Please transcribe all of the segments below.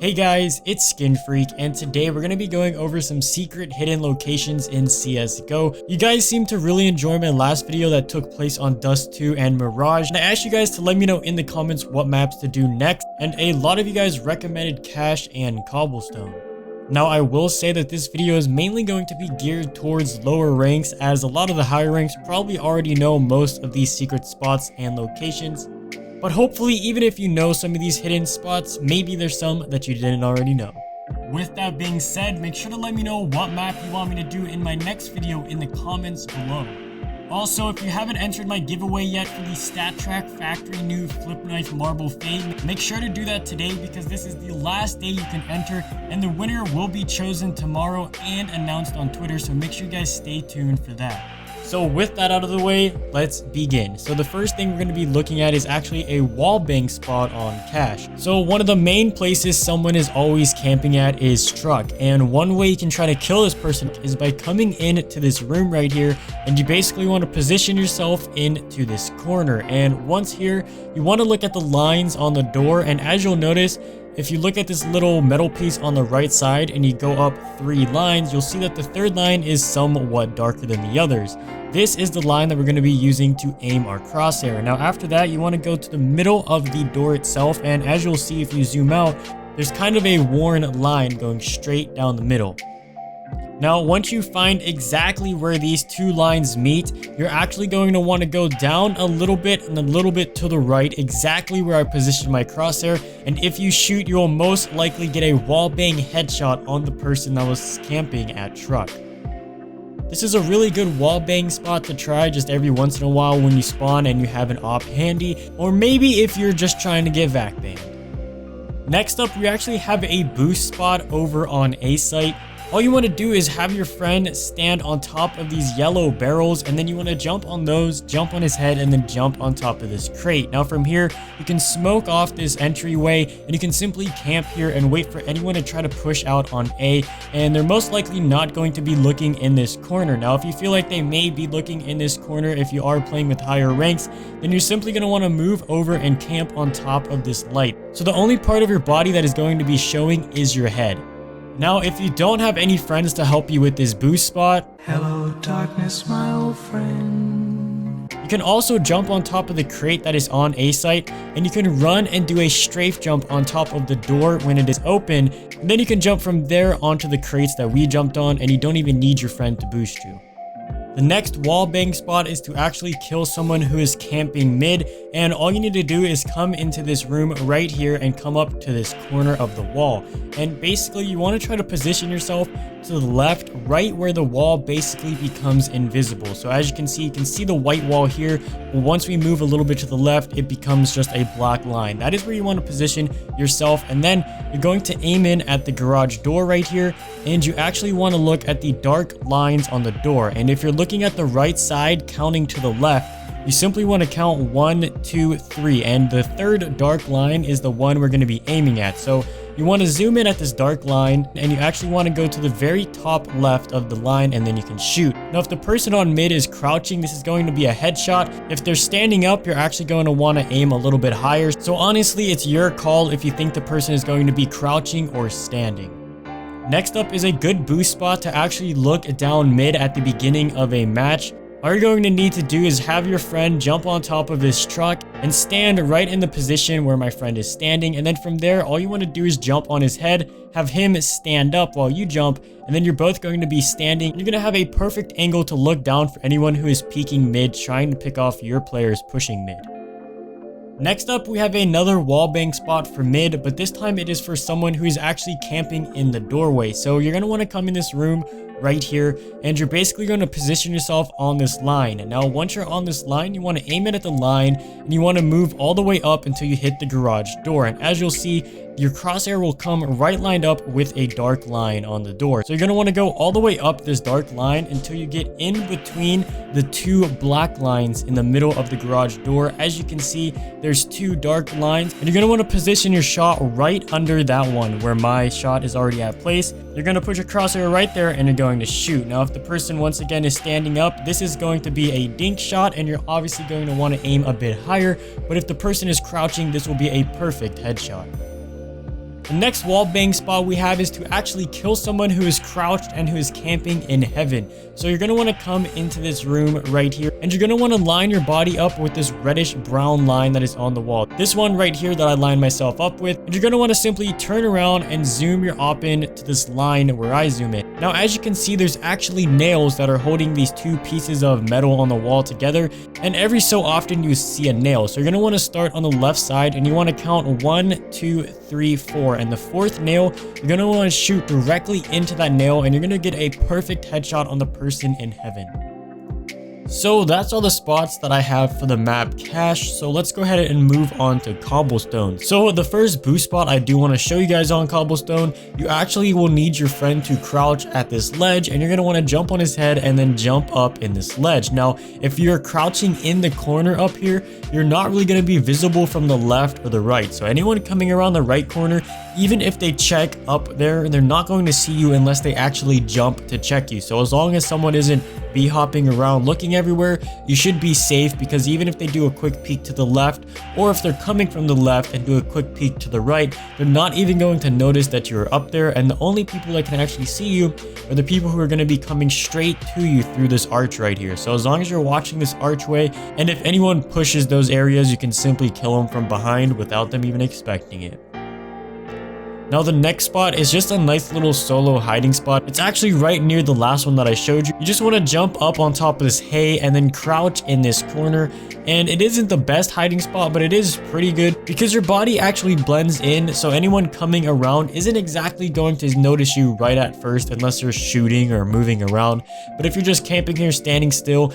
Hey guys, it's SkinFreak, and today we're going to be going over some secret hidden locations in CSGO. You guys seem to really enjoy my last video that took place on Dust 2 and Mirage, and I asked you guys to let me know in the comments what maps to do next, and a lot of you guys recommended Cache and Cobblestone. Now, I will say that this video is mainly going to be geared towards lower ranks, as a lot of the higher ranks probably already know most of these secret spots and locations. But hopefully, even if you know some of these hidden spots, maybe there's some that you didn't already know. With that being said, make sure to let me know what map you want me to do in my next video in the comments below. Also, if you haven't entered my giveaway yet for the StatTrak Factory New Flip Knife Marble Fade, make sure to do that today because this is the last day you can enter, and the winner will be chosen tomorrow and announced on Twitter, so make sure you guys stay tuned for that. So with that out of the way, let's begin. So the first thing we're going to be looking at is actually a wallbang spot on Cache. So one of the main places someone is always camping at is Truck, and one way you can try to kill this person is by coming into this room right here, and you basically want to position yourself into this corner. And once here, you want to look at the lines on the door, and as you'll notice, if you look at this little metal piece on the right side and you go up 3 lines, you'll see that the third line is somewhat darker than the others. This is the line that we're going to be using to aim our crosshair. Now after that, you want to go to the middle of the door itself, and as you'll see if you zoom out, there's kind of a worn line going straight down the middle. Now, once you find exactly where these 2 lines meet, you're actually going to want to go down a little bit and a little bit to the right, exactly where I positioned my crosshair. And if you shoot, you will most likely get a wallbang headshot on the person that was camping at Truck. This is a really good wallbang spot to try just every once in a while when you spawn and you have an op handy, or maybe if you're just trying to get vac banned. Next up, we actually have a boost spot over on A site. All you want to do is have your friend stand on top of these yellow barrels, and then you want to jump on those, jump on his head, and then jump on top of this crate. Now from here, you can smoke off this entryway, and you can simply camp here and wait for anyone to try to push out on A, and they're most likely not going to be looking in this corner. Now if you feel like they may be looking in this corner if you are playing with higher ranks, then you're simply going to want to move over and camp on top of this light. So the only part of your body that is going to be showing is your head. Now, if you don't have any friends to help you with this boost spot, hello darkness, my old friend. You can also jump on top of the crate that is on A site, and you can run and do a strafe jump on top of the door when it is open, and then you can jump from there onto the crates that we jumped on, and you don't even need your friend to boost you. The next wallbang spot is to actually kill someone who is camping mid, and all you need to do is come into this room right here and come up to this corner of the wall. And basically you want to try to position yourself to the left, right where the wall basically becomes invisible. So as you can see the white wall here, but once we move a little bit to the left, it becomes just a black line. That is where you want to position yourself, and then you're going to aim in at the garage door right here, and you actually want to look at the dark lines on the door. And if you're looking at the right side, counting to the left, you simply want to count 1, 2, 3, and the third dark line is the one we're going to be aiming at. So you want to zoom in at this dark line, and you actually want to go to the very top left of the line, and then you can shoot. Now if the person on mid is crouching, this is going to be a headshot. If they're standing up, you're actually going to want to aim a little bit higher. So honestly, it's your call if you think the person is going to be crouching or standing. Next up is a good boost spot to actually look down mid at the beginning of a match. All you're going to need to do is have your friend jump on top of this truck and stand right in the position where my friend is standing, and then from there all you want to do is jump on his head, have him stand up while you jump, and then you're both going to be standing. You're going to have a perfect angle to look down for anyone who is peeking mid, trying to pick off your players pushing mid. Next up, we have another wallbang spot for mid, but this time it is for someone who is actually camping in the doorway. So you're going to want to come in this room right here, and you're basically going to position yourself on this line. And now once you're on this line, you want to aim it at the line, and you want to move all the way up until you hit the garage door. And as you'll see, your crosshair will come right lined up with a dark line on the door. So you're going to want to go all the way up this dark line until you get in between the 2 black lines in the middle of the garage door. As you can see, there's 2 dark lines, and you're going to want to position your shot right under that one where my shot is already at place. You're going to put your crosshair right there, and you're going to shoot. Now if the person once again is standing up, this is going to be a dink shot, and you're obviously going to want to aim a bit higher, but if the person is crouching, this will be a perfect headshot. The next wall bang spot we have is to actually kill someone who is crouched and who is camping in heaven. So you're going to want to come into this room right here, and you're going to want to line your body up with this reddish brown line that is on the wall. This one right here that I lined myself up with, and you're going to want to simply turn around and zoom your op in to this line where I zoom in. Now, as you can see, there's actually nails that are holding these two pieces of metal on the wall together, and every so often you see a nail. So you're going to want to start on the left side, and you want to count 1, 2, 3, 4, and the fourth nail, you're going to want to shoot directly into that nail, and you're going to get a perfect headshot on the person in heaven. So that's all the spots that I have for the map cache. So let's go ahead and move on to Cobblestone. So the first boost spot I do want to show you guys on Cobblestone, you actually will need your friend to crouch at this ledge, and you're going to want to jump on his head and then jump up in this ledge. Now, if you're crouching in the corner up here, you're not really going to be visible from the left or the right. So anyone coming around the right corner, even if they check up there, they're not going to see you unless they actually jump to check you. So as long as someone isn't hopping around looking everywhere, you should be safe, because even if they do a quick peek to the left, or if they're coming from the left and do a quick peek to the right, they're not even going to notice that you're up there. And the only people that can actually see you are the people who are going to be coming straight to you through this arch right here. So as long as you're watching this archway, and if anyone pushes those areas, you can simply kill them from behind without them even expecting it. Now the next spot is just a nice little solo hiding spot. It's actually right near the last one that I showed you. You just want to jump up on top of this hay and then crouch in this corner. And it isn't the best hiding spot, but it is pretty good because your body actually blends in. So anyone coming around isn't exactly going to notice you right at first unless you're shooting or moving around. But if you're just camping here, standing still,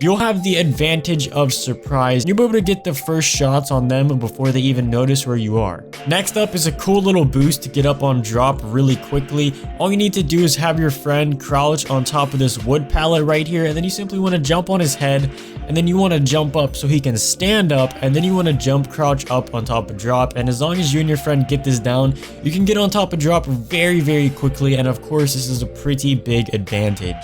you'll have the advantage of surprise. You'll be able to get the first shots on them before they even notice where you are. Next up is a cool little boost to get up on drop really quickly. All you need to do is have your friend crouch on top of this wood pallet right here, and then you simply want to jump on his head, and then you want to jump up so he can stand up, and then you want to jump crouch up on top of drop. And as long as you and your friend get this down, you can get on top of drop very quickly, and of course this is a pretty big advantage.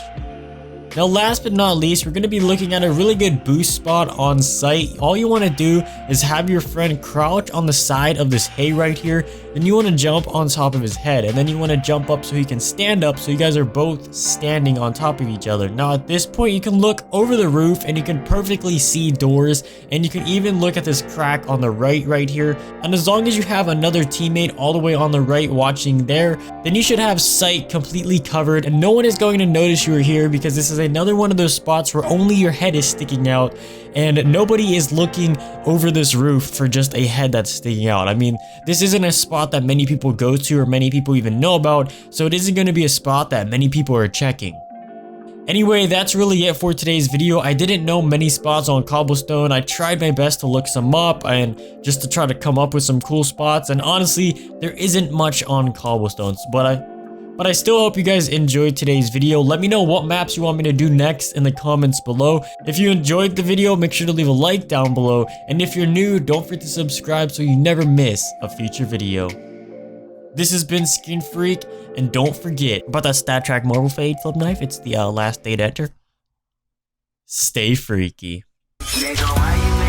Now last but not least, we're going to be looking at a really good boost spot on site. All you want to do is have your friend crouch on the side of this hay right here, then you want to jump on top of his head, and then you want to jump up so he can stand up, so you guys are both standing on top of each other. Now at this point you can look over the roof and you can perfectly see doors, and you can even look at this crack on the right here. And as long as you have another teammate all the way on the right watching there, then you should have sight completely covered, and no one is going to notice you are here, because this is another one of those spots where only your head is sticking out, and nobody is looking over this roof for just a head that's sticking out. I mean, this isn't a spot that many people go to or many people even know about, so it isn't going to be a spot that many people are checking. Anyway, that's really it for today's video. I didn't know many spots on Cobblestone. I tried my best to look some up and just to try to come up with some cool spots, and honestly, there isn't much on Cobblestones, but I still hope you guys enjoyed today's video. Let me know what maps you want me to do next in the comments below. If you enjoyed the video, make sure to leave a like down below. And if you're new, don't forget to subscribe so you never miss a future video. This has been SkinFreak, and don't forget about that stat track marble fade flip knife. It's the last day to enter. Stay freaky. Nigga, why you